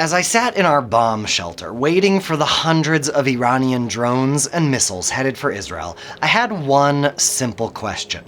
As I sat in our bomb shelter, waiting for the hundreds of Iranian drones and missiles headed for Israel, I had one simple question.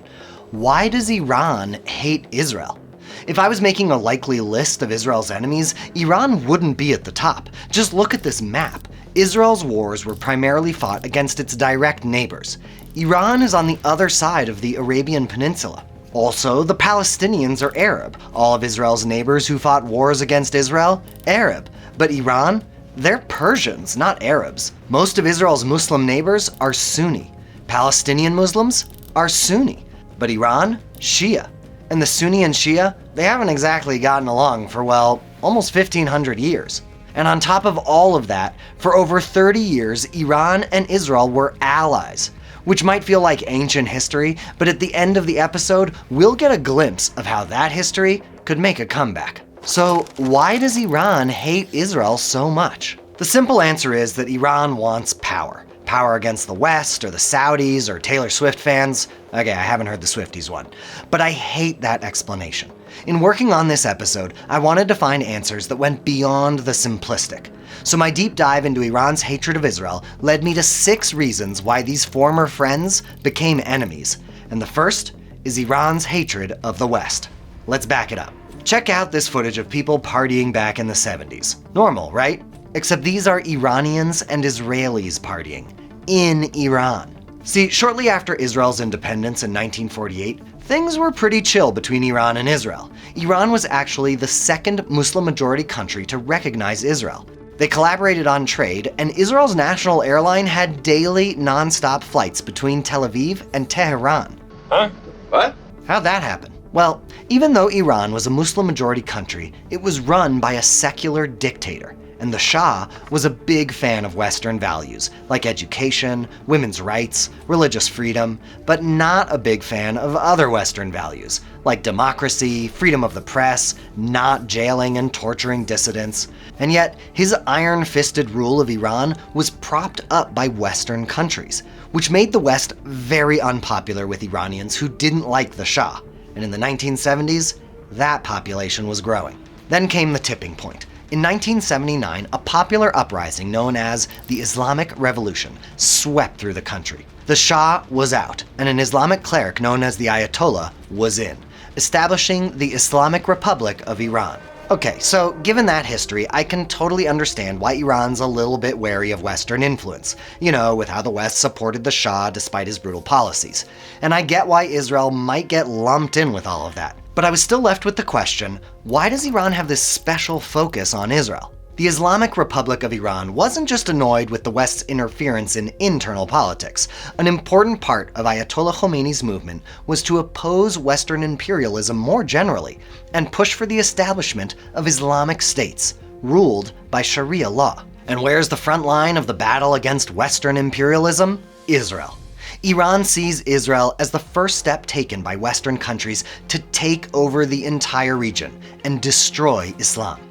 Why does Iran hate Israel? If I was making a likely list of Israel's enemies, Iran wouldn't be at the top. Just look at this map. Israel's wars were primarily fought against its direct neighbors. Iran is on the other side of the Arabian Peninsula. Also, the Palestinians are Arab. All of Israel's neighbors who fought wars against Israel, Arab. But Iran? They're Persians, not Arabs. Most of Israel's Muslim neighbors are Sunni. Palestinian Muslims are Sunni. But Iran? Shia. And the Sunni and Shia, they haven't exactly gotten along for, well, almost 1,500 years. And on top of all of that, for over 30 years, Iran and Israel were allies. Which might feel like ancient history, but at the end of the episode, we'll get a glimpse of how that history could make a comeback. So why does Iran hate Israel so much? The simple answer is that Iran wants power. Power against the West, or the Saudis, or Taylor Swift fans. Okay, I haven't heard the Swifties one. But I hate that explanation. In working on this episode, I wanted to find answers that went beyond the simplistic. So my deep dive into Iran's hatred of Israel led me to 6 reasons why these former friends became enemies. And the first is Iran's hatred of the West. Let's back it up. Check out this footage of people partying back in the 70s. Normal, right? Except these are Iranians and Israelis partying in Iran. See, shortly after Israel's independence in 1948, things were pretty chill between Iran and Israel. Iran was actually the second Muslim-majority country to recognize Israel. They collaborated on trade, and Israel's national airline had daily, non-stop flights between Tel Aviv and Tehran. Huh? What? How'd that happen? Well, even though Iran was a Muslim-majority country, it was run by a secular dictator. And the Shah was a big fan of Western values, like education, women's rights, religious freedom, but not a big fan of other Western values, like democracy, freedom of the press, not jailing and torturing dissidents. And yet, his iron-fisted rule of Iran was propped up by Western countries, which made the West very unpopular with Iranians who didn't like the Shah. And in the 1970s, that population was growing. Then came the tipping point. In 1979, a popular uprising known as the Islamic Revolution swept through the country. The Shah was out, and an Islamic cleric known as the Ayatollah was in, establishing the Islamic Republic of Iran. Okay, so given that history, I can totally understand why Iran's a little bit wary of Western influence, with how the West supported the Shah despite his brutal policies. And I get why Israel might get lumped in with all of that. But I was still left with the question, why does Iran have this special focus on Israel? The Islamic Republic of Iran wasn't just annoyed with the West's interference in internal politics. An important part of Ayatollah Khomeini's movement was to oppose Western imperialism more generally and push for the establishment of Islamic states, ruled by Sharia law. And where's the front line of the battle against Western imperialism? Israel. Iran sees Israel as the first step taken by Western countries to take over the entire region and destroy Islam.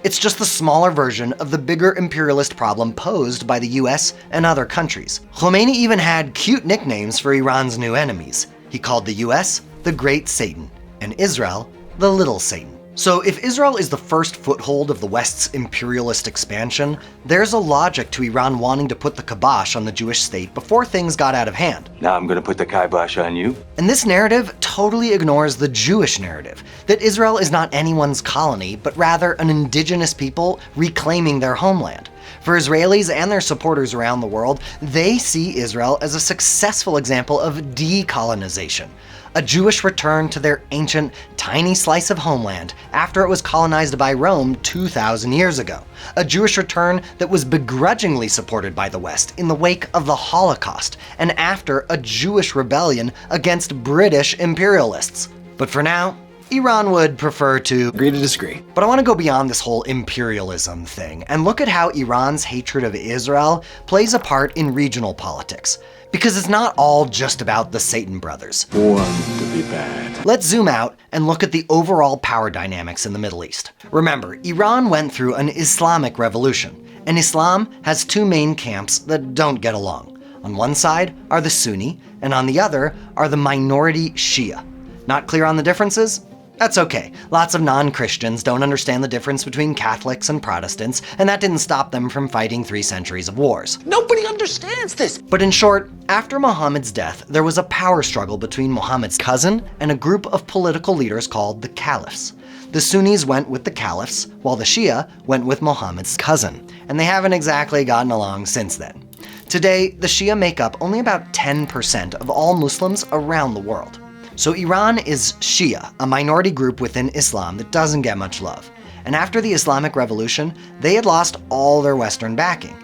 It's just the smaller version of the bigger imperialist problem posed by the US and other countries. Khomeini even had cute nicknames for Iran's new enemies. He called the US the Great Satan and Israel the Little Satan. So if Israel is the first foothold of the West's imperialist expansion, there's a logic to Iran wanting to put the kibosh on the Jewish state before things got out of hand. Now I'm gonna put the kibosh on you. And this narrative totally ignores the Jewish narrative, that Israel is not anyone's colony, but rather an indigenous people reclaiming their homeland. For Israelis and their supporters around the world, they see Israel as a successful example of decolonization. A Jewish return to their ancient, tiny slice of homeland after it was colonized by Rome 2,000 years ago. A Jewish return that was begrudgingly supported by the West in the wake of the Holocaust and after a Jewish rebellion against British imperialists. But for now, Iran would prefer to agree to disagree. But I want to go beyond this whole imperialism thing and look at how Iran's hatred of Israel plays a part in regional politics. Because it's not all just about the Satan brothers. Born to be bad. Let's zoom out and look at the overall power dynamics in the Middle East. Remember, Iran went through an Islamic Revolution, and Islam has 2 main camps that don't get along. On one side are the Sunni, and on the other are the minority Shia. Not clear on the differences? That's okay. Lots of non-Christians don't understand the difference between Catholics and Protestants, and that didn't stop them from fighting 3 centuries of wars. Nobody understands this. But in short, after Muhammad's death, there was a power struggle between Muhammad's cousin and a group of political leaders called the Caliphs. The Sunnis went with the Caliphs, while the Shia went with Muhammad's cousin, and they haven't exactly gotten along since then. Today, the Shia make up only about 10% of all Muslims around the world. So Iran is Shia, a minority group within Islam that doesn't get much love. And after the Islamic Revolution, they had lost all their Western backing.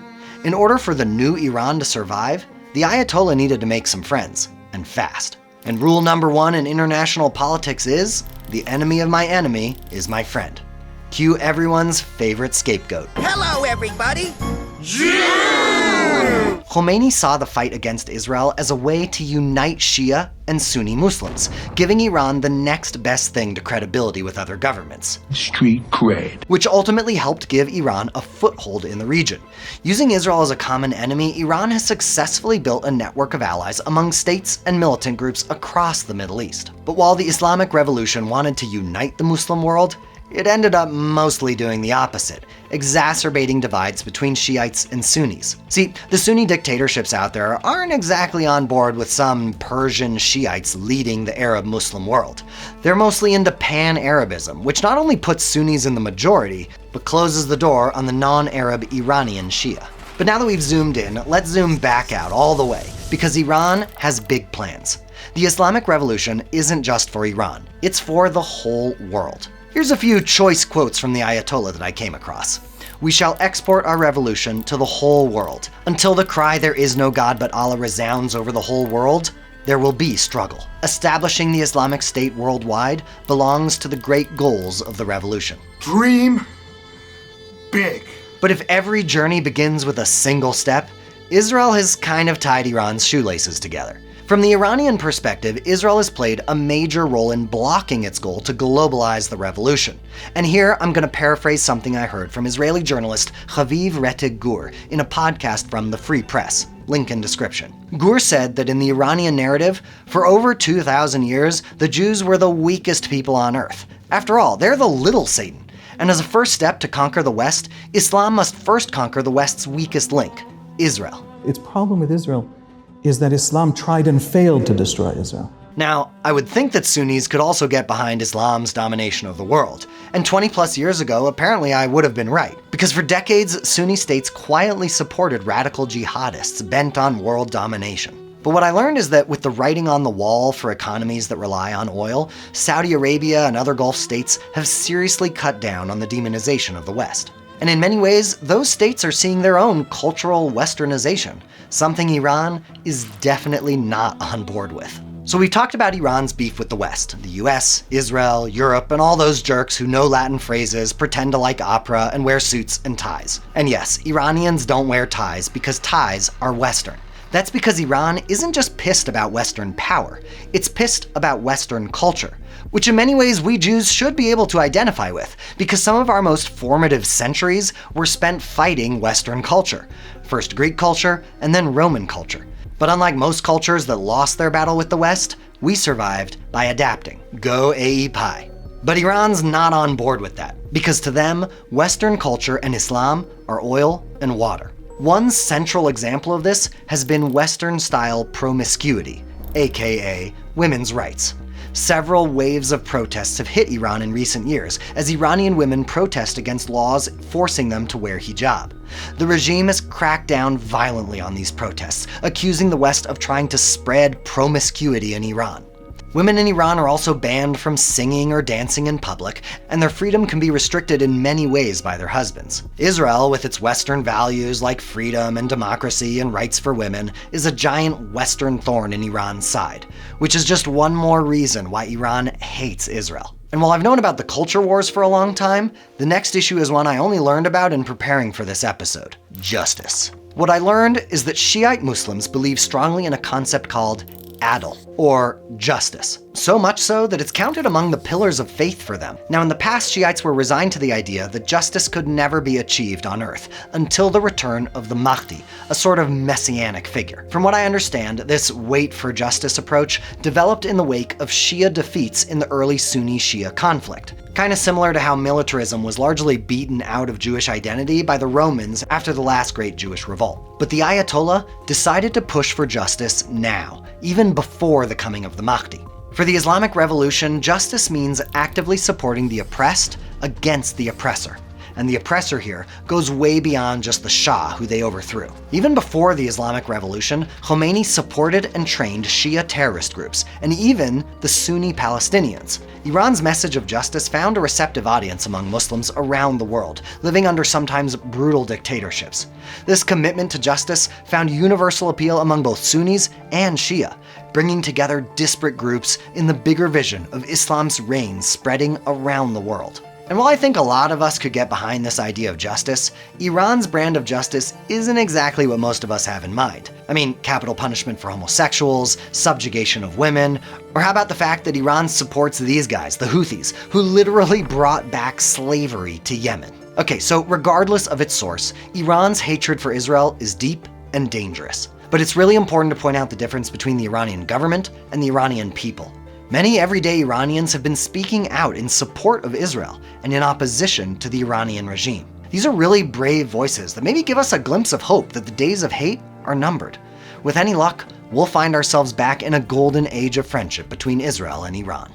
In order for the new Iran to survive, the Ayatollah needed to make some friends, and fast. And rule number 1 in international politics is, the enemy of my enemy is my friend. Cue everyone's favorite scapegoat. Hello, everybody! Khomeini saw the fight against Israel as a way to unite Shia and Sunni Muslims, giving Iran the next best thing to credibility with other governments. Street cred. Which ultimately helped give Iran a foothold in the region. Using Israel as a common enemy, Iran has successfully built a network of allies among states and militant groups across the Middle East. But while the Islamic Revolution wanted to unite the Muslim world, it ended up mostly doing the opposite, exacerbating divides between Shiites and Sunnis. See, the Sunni dictatorships out there aren't exactly on board with some Persian Shiites leading the Arab Muslim world. They're mostly into pan-Arabism, which not only puts Sunnis in the majority, but closes the door on the non-Arab Iranian Shia. But now that we've zoomed in, let's zoom back out all the way, because Iran has big plans. The Islamic Revolution isn't just for Iran, it's for the whole world. Here's a few choice quotes from the Ayatollah that I came across. "We shall export our revolution to the whole world. Until the cry 'there is no God but Allah' resounds over the whole world, there will be struggle. Establishing the Islamic State worldwide belongs to the great goals of the revolution." Dream big. But if every journey begins with a single step, Israel has kind of tied Iran's shoelaces together. From the Iranian perspective, Israel has played a major role in blocking its goal to globalize the revolution. And here I'm going to paraphrase something I heard from Israeli journalist Haviv Rettig Gur in a podcast from the Free Press. Link in description. Gur said that in the Iranian narrative, for over 2,000 years, the Jews were the weakest people on earth. After all, they're the little Satan. And as a first step to conquer the West, Islam must first conquer the West's weakest link, Israel. Its problem with Israel is that Islam tried and failed to destroy Israel. Now, I would think that Sunnis could also get behind Islam's domination of the world. And 20 plus years ago, apparently I would have been right. Because for decades, Sunni states quietly supported radical jihadists bent on world domination. But what I learned is that with the writing on the wall for economies that rely on oil, Saudi Arabia and other Gulf states have seriously cut down on the demonization of the West. And in many ways, those states are seeing their own cultural Westernization, something Iran is definitely not on board with. So we've talked about Iran's beef with the West, the US, Israel, Europe, and all those jerks who know Latin phrases, pretend to like opera, and wear suits and ties. And yes, Iranians don't wear ties because ties are Western. That's because Iran isn't just pissed about Western power, it's pissed about Western culture, which in many ways we Jews should be able to identify with, because some of our most formative centuries were spent fighting Western culture. First Greek culture, and then Roman culture. But unlike most cultures that lost their battle with the West, we survived by adapting. Go AEPI. But Iran's not on board with that, because to them, Western culture and Islam are oil and water. One central example of this has been Western-style promiscuity, aka women's rights. Several waves of protests have hit Iran in recent years as Iranian women protest against laws forcing them to wear hijab. The regime has cracked down violently on these protests, accusing the West of trying to spread promiscuity in Iran. Women in Iran are also banned from singing or dancing in public, and their freedom can be restricted in many ways by their husbands. Israel, with its Western values like freedom and democracy and rights for women, is a giant Western thorn in Iran's side, which is just one more reason why Iran hates Israel. And while I've known about the culture wars for a long time, the next issue is one I only learned about in preparing for this episode: justice. What I learned is that Shiite Muslims believe strongly in a concept called adl, or justice. So much so that it's counted among the pillars of faith for them. Now, in the past, Shiites were resigned to the idea that justice could never be achieved on earth until the return of the Mahdi, a sort of messianic figure. From what I understand, this wait for justice approach developed in the wake of Shia defeats in the early Sunni-Shia conflict. Kind of similar to how militarism was largely beaten out of Jewish identity by the Romans after the last great Jewish revolt. But the Ayatollah decided to push for justice now, even before the coming of the Mahdi. For the Islamic Revolution, justice means actively supporting the oppressed against the oppressor. And the oppressor here goes way beyond just the Shah, who they overthrew. Even before the Islamic Revolution, Khomeini supported and trained Shia terrorist groups, and even the Sunni Palestinians. Iran's message of justice found a receptive audience among Muslims around the world, living under sometimes brutal dictatorships. This commitment to justice found universal appeal among both Sunnis and Shia, bringing together disparate groups in the bigger vision of Islam's reign spreading around the world. And while I think a lot of us could get behind this idea of justice, Iran's brand of justice isn't exactly what most of us have in mind. I mean, capital punishment for homosexuals, subjugation of women, or how about the fact that Iran supports these guys, the Houthis, who literally brought back slavery to Yemen. Okay, so regardless of its source, Iran's hatred for Israel is deep and dangerous. But it's really important to point out the difference between the Iranian government and the Iranian people. Many everyday Iranians have been speaking out in support of Israel and in opposition to the Iranian regime. These are really brave voices that maybe give us a glimpse of hope that the days of hate are numbered. With any luck, we'll find ourselves back in a golden age of friendship between Israel and Iran.